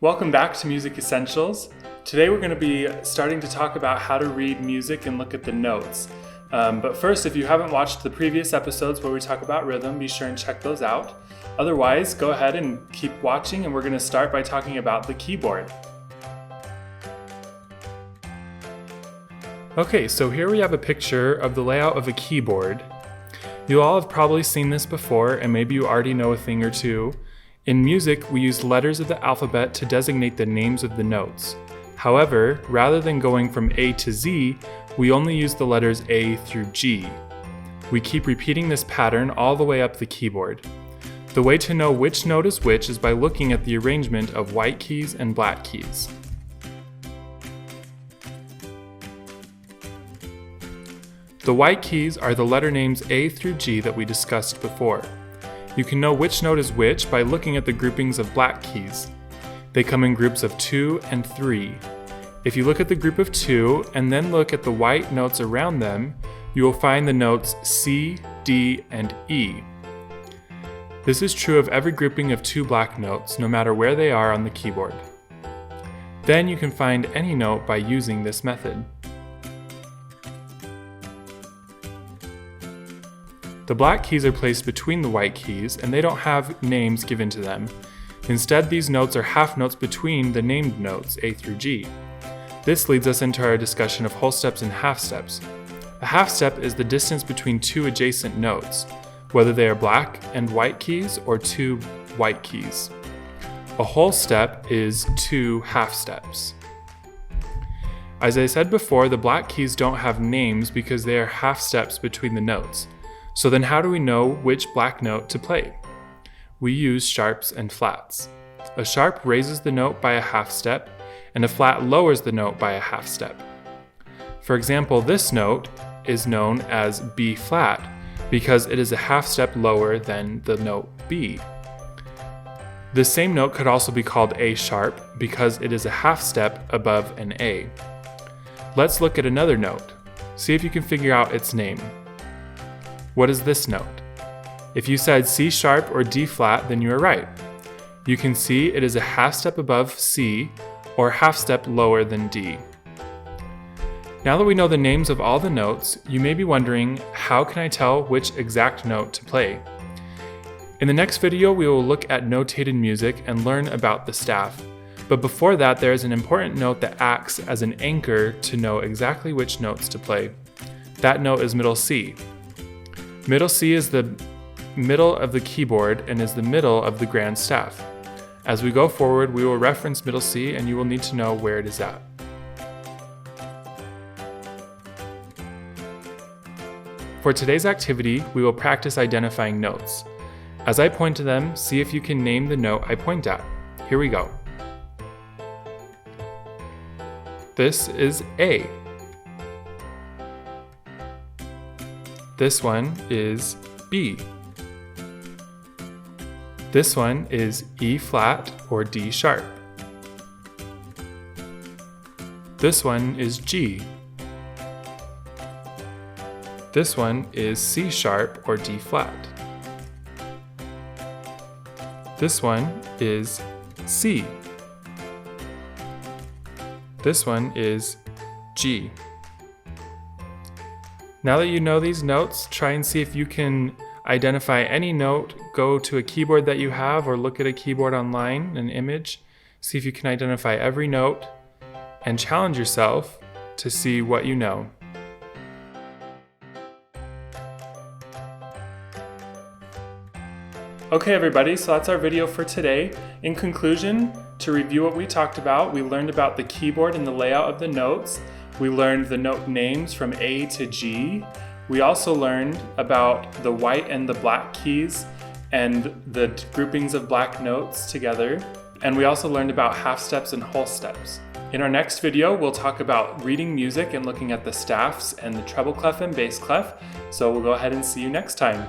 Welcome back to Music Essentials. Today we're going to be starting to talk about how to read music and look at the notes. But first, if you haven't watched the previous episodes where we talk about rhythm, be sure and check those out. Otherwise, go ahead and keep watching, and we're going to start by talking about the keyboard. Okay, so here we have a picture of the layout of a keyboard. You all have probably seen this before, and maybe you already know a thing or two. In music, we use letters of the alphabet to designate the names of the notes. However, rather than going from A to Z, we only use the letters A through G. We keep repeating this pattern all the way up the keyboard. The way to know which note is which is by looking at the arrangement of white keys and black keys. The white keys are the letter names A through G that we discussed before. You can know which note is which by looking at the groupings of black keys. They come in groups of 2 and 3. If you look at the group of 2 and then look at the white notes around them, you will find the notes C, D, and E. This is true of every grouping of 2 black notes, no matter where they are on the keyboard. Then you can find any note by using this method. The black keys are placed between the white keys, and they don't have names given to them. Instead, these notes are half notes between the named notes, A through G. This leads us into our discussion of whole steps and half steps. A half step is the distance between 2 adjacent notes, whether they are black and white keys or 2 white keys. A whole step is 2 half steps. As I said before, the black keys don't have names because they are half steps between the notes. So then how do we know which black note to play? We use sharps and flats. A sharp raises the note by a half step, and a flat lowers the note by a half step. For example, this note is known as B flat because it is a half step lower than the note B. The same note could also be called A sharp because it is a half step above an A. Let's look at another note. See if you can figure out its name. What is this note? If you said C sharp or D flat, then you are right. You can see it is a half step above C or half step lower than D. Now that we know the names of all the notes, you may be wondering, how can I tell which exact note to play? In the next video, we will look at notated music and learn about the staff. But before that, there is an important note that acts as an anchor to know exactly which notes to play. That note is middle C. Middle C is the middle of the keyboard and is the middle of the grand staff. As we go forward, we will reference middle C and you will need to know where it is at. For today's activity, we will practice identifying notes. As I point to them, see if you can name the note I point at. Here we go. This is A. This one is B. This one is E flat or D sharp. This one is G. This one is C sharp or D flat. This one is C. This one is G. Now that you know these notes, try and see if you can identify any note. Go to a keyboard that you have or look at a keyboard online, an image. See if you can identify every note and challenge yourself to see what you know. Okay everybody, so that's our video for today. In conclusion, to review what we talked about, we learned about the keyboard and the layout of the notes. We learned the note names from A to G. We also learned about the white and the black keys and the groupings of black notes together. And we also learned about half steps and whole steps. In our next video, we'll talk about reading music and looking at the staffs and the treble clef and bass clef. So we'll go ahead and see you next time.